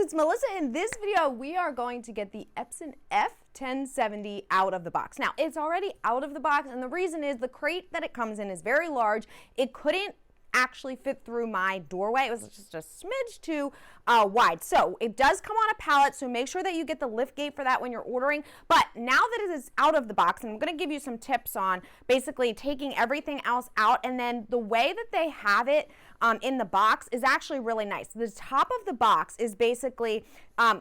it's Melissa. In this video, we are going to get the Epson F1070 out of the box. Now, it's already out of the box, and the reason is the crate that it comes in is very large. It couldn't actually fit through my doorway. It was just a smidge too wide. So it does come on a pallet, so make sure that you get the lift gate for that when you're ordering. But now that it is out of the box, and I'm going to give you some tips on basically taking everything else out, and then the way that they have it in the box is actually really nice. The top of the box is basically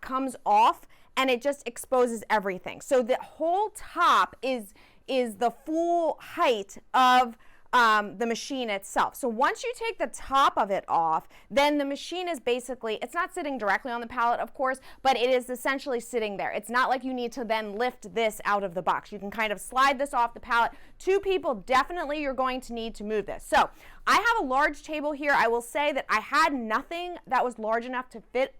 comes off, and it just exposes everything. So the whole top is the full height of the machine itself. So once you take the top of it off, then the machine is basically, it's not sitting directly on the pallet, of course, but it is essentially sitting there. It's not like you need to then lift this out of the box. You can kind of slide this off the pallet. Two people, definitely you're going to need to move this. So I have a large table here. I will say that I had nothing that was large enough to fit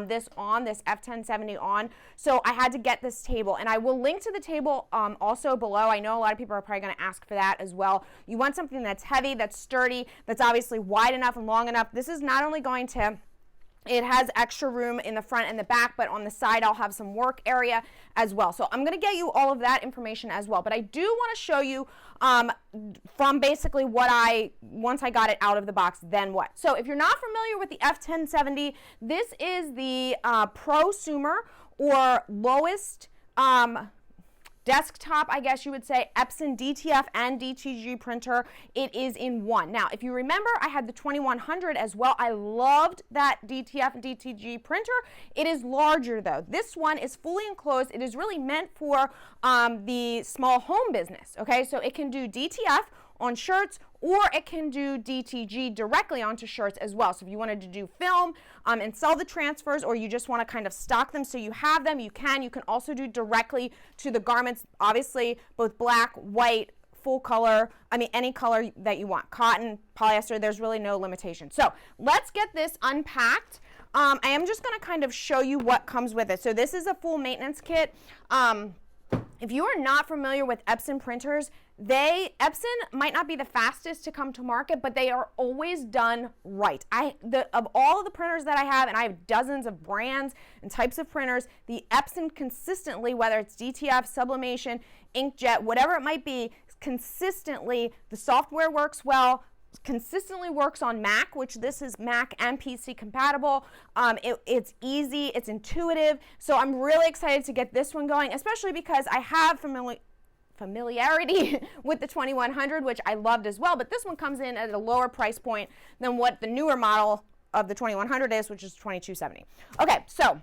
this F1070 on, so I had to get this table, and I will link to the table also below. I know a lot of people are probably going to ask for that as well. You want something that's heavy, that's sturdy, that's obviously wide enough and long enough. This is not only going to, it has extra room in the front and the back, but on the side I'll have some work area as well. So I'm going to get you all of that information as well. But I do want to show you from basically once I got it out of the box, then what. So if you're not familiar with the F1070, this is the prosumer or lowest desktop, I guess you would say, Epson DTF and DTG printer. It is in one. Now, if you remember, I had the 2100 as well. I loved that DTF and DTG printer. It is larger though. This one is fully enclosed. It is really meant for the small home business, okay? So it can do DTF on shirts, or it can do DTG directly onto shirts as well. So if you wanted to do film and sell the transfers, or you just want to kind of stock them so you have them, you can. You can also do directly to the garments, obviously both black, white, full color, I mean any color that you want, cotton, polyester, there's really no limitation. So let's get this unpacked. I am just going to kind of show you what comes with it. So this is a full maintenance kit. If you are not familiar with Epson printers, Epson might not be the fastest to come to market, but they are always done right. Of all of the printers that I have, and I have dozens of brands and types of printers, the Epson consistently, whether it's DTF, sublimation, inkjet, whatever it might be, consistently, the software works well, consistently works on Mac, which this is Mac and PC compatible. It's easy, it's intuitive, so I'm really excited to get this one going, especially because I have familiarity with the 2100, which I loved as well, but this one comes in at a lower price point than what the newer model of the 2100 is, which is 2270. Okay, so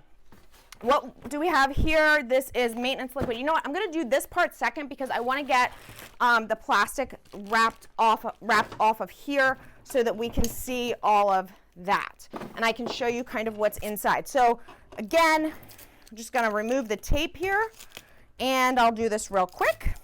what do we have here? This is maintenance liquid. You know what? I'm going to do this part second because I want to get the plastic wrapped off of here so that we can see all of that. And I can show you kind of what's inside. So again, I'm just going to remove the tape here, and I'll do this real quick.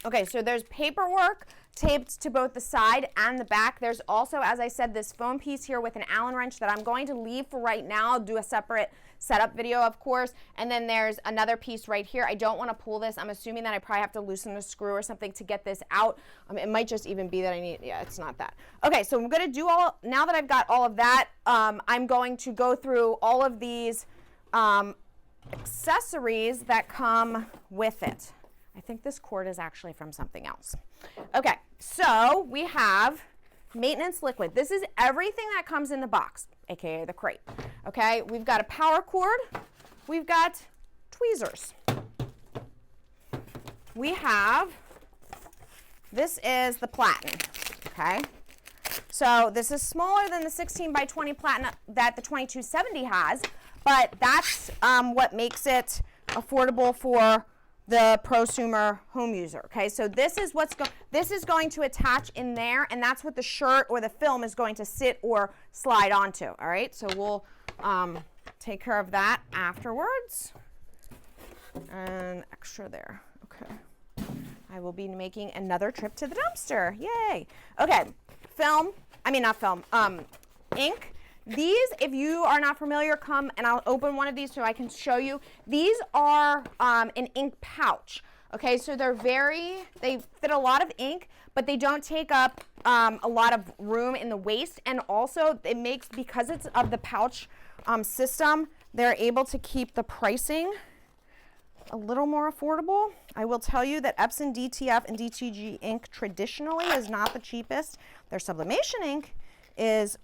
Okay, so there's paperwork taped to both the side and the back. There's also, as I said, this foam piece here with an Allen wrench that I'm going to leave for right now. I'll do a separate setup video, of course. And then there's another piece right here. I don't want to pull this. I'm assuming that I probably have to loosen the screw or something to get this out. It might just even be that I need, yeah, it's not that. Okay, so I'm going to do now that I've got all of that, I'm going to go through all of these accessories that come with it. I think this cord is actually from something else. Okay, so we have maintenance liquid. This is everything that comes in the box, aka the crate. Okay, we've got a power cord. We've got tweezers. We have, this is the Platen, okay? So this is smaller than the 16 by 20 Platen that the 2270 has, but that's what makes it affordable for the prosumer home user. Okay, so this is this is going to attach in there, and that's what the shirt or the film is going to sit or slide onto. All right, so we'll take care of that afterwards. And extra there. Okay, I will be making another trip to the dumpster. Yay. Okay, ink. These, if you are not familiar, come and I'll open one of these so I can show you. These are an ink pouch. Okay, so they fit a lot of ink, but they don't take up a lot of room in the waist, and also it makes, because it's of the pouch system, they're able to keep the pricing a little more affordable. I will tell you that Epson DTF and DTG ink traditionally is not the cheapest. Their sublimation ink is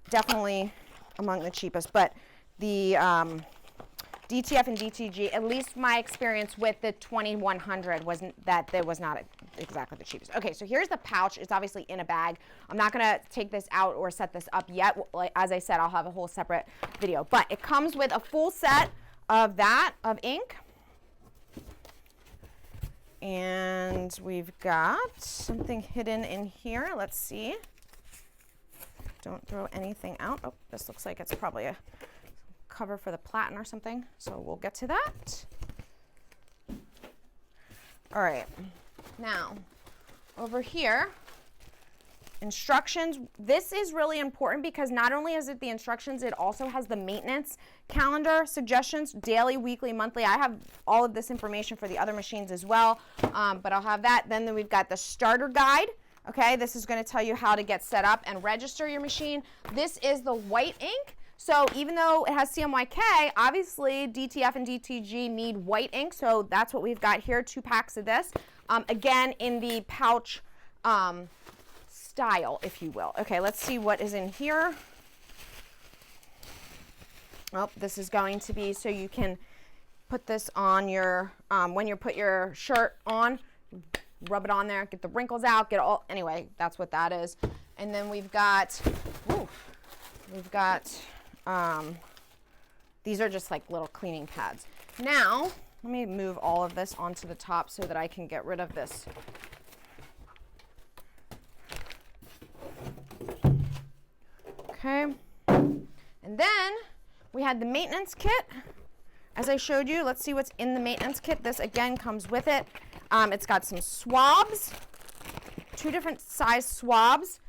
definitely among the cheapest, but the DTF and DTG, at least my experience with the 2100 was that it was not exactly the cheapest. Okay, so here's the pouch. It's obviously in a bag. I'm not gonna take this out or set this up yet. Like, as I said, I'll have a whole separate video, but it comes with a full set of ink. And we've got something hidden in here. Let's see. Don't throw anything out. Oh, this looks like it's probably a cover for the Platen or something. So we'll get to that. All right. Now, over here, instructions. This is really important because not only is it the instructions, it also has the maintenance calendar suggestions, daily, weekly, monthly. I have all of this information for the other machines as well, but I'll have that. Then we've got the starter guide. Okay, this is going to tell you how to get set up and register your machine. This is the white ink. So even though it has CMYK, obviously DTF and DTG need white ink. So that's what we've got here, 2 packs of this. Again, in the pouch style, if you will. Okay, let's see what is in here. Oh, this is going to be so you can put this on your, when you put your shirt on, rub it on there, get the wrinkles out, anyway, that's what that is. And then we've got, these are just like little cleaning pads. Now, let me move all of this onto the top so that I can get rid of this. Okay, and then we had the maintenance kit. As I showed you, let's see what's in the maintenance kit. This again comes with it. It's got some swabs, 2 different size swabs.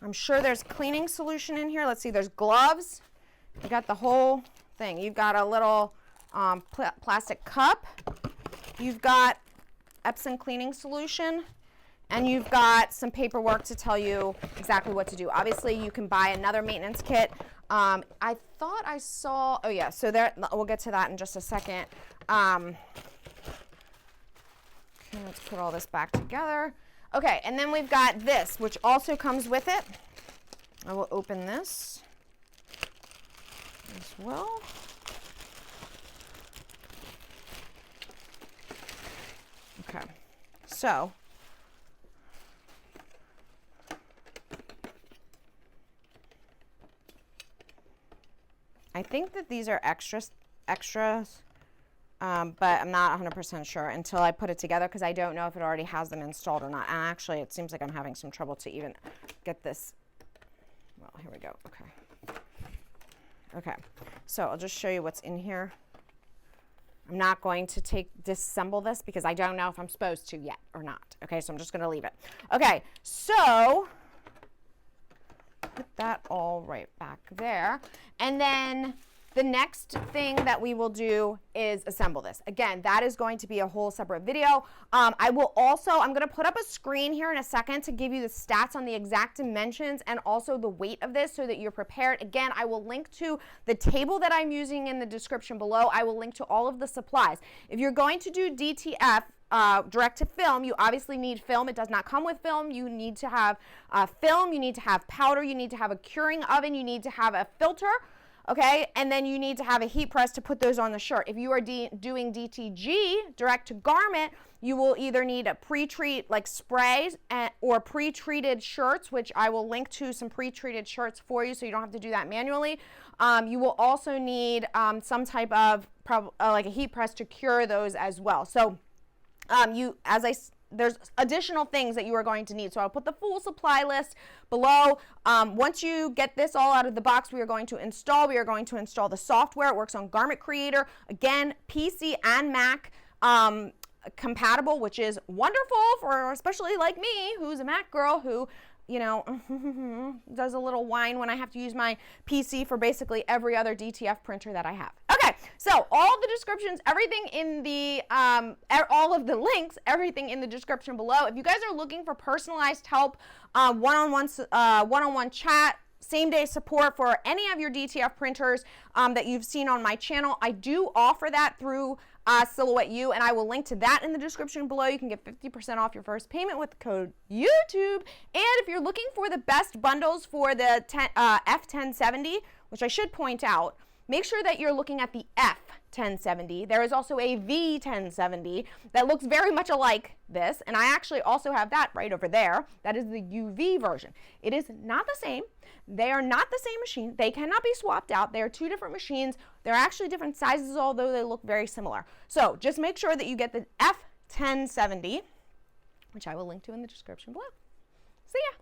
I'm sure there's cleaning solution in here. Let's see, there's gloves. You got the whole thing. You've got a little plastic cup. You've got Epson cleaning solution. And you've got some paperwork to tell you exactly what to do. Obviously, you can buy another maintenance kit. I thought I saw, oh yeah, so there, we'll get to that in just a second. Okay, let's put all this back together. Okay, and then we've got this, which also comes with it. I will open this as well. Okay, so I think that these are extras, but I'm not 100% sure until I put it together because I don't know if it already has them installed or not. And actually, it seems like I'm having some trouble to even get this. Well, here we go. Okay. Okay. So I'll just show you what's in here. I'm not going to disassemble this because I don't know if I'm supposed to yet or not. Okay, so I'm just going to leave it. Okay, so put that all right back there. And then the next thing that we will do is assemble this. Again, that is going to be a whole separate video. I'm going to put up a screen here in a second to give you the stats on the exact dimensions and also the weight of this so that you're prepared. Again, I will link to the table that I'm using in the description below. I will link to all of the supplies. If you're going to do DTF, direct to film, you obviously need film. It does not come with film. You need to have film, you need to have powder, you need to have a curing oven, you need to have a filter, okay, and then you need to have a heat press to put those on the shirt. If you are doing DTG, direct to garment, you will either need a pre-treat like sprays or pre-treated shirts, which I will link to some pre-treated shirts for you so you don't have to do that manually. You will also need some type of like a heat press to cure those as well. So there's additional things that you are going to need. So I'll put the full supply list below. Once you get this all out of the box, we are going to install the software. It works on Garment Creator. Again, PC and Mac compatible, which is wonderful for especially like me, who's a Mac girl who, you know, does a little whine when I have to use my PC for basically every other DTF printer that I have. Okay. Okay, so all the descriptions, everything in the, all of the links, everything in the description below. If you guys are looking for personalized help, one-on-one chat, same-day support for any of your DTF printers that you've seen on my channel, I do offer that through Silhouette U, and I will link to that in the description below. You can get 50% off your first payment with the code YouTube. And if you're looking for the best bundles for the F1070, which I should point out, make sure that you're looking at the F1070. There is also a V1070 that looks very much alike this, and I actually also have that right over there. That is the UV version. It is not the same. They are not the same machine. They cannot be swapped out. They are two different machines. They're actually different sizes, although they look very similar. So just make sure that you get the F1070, which I will link to in the description below. See ya.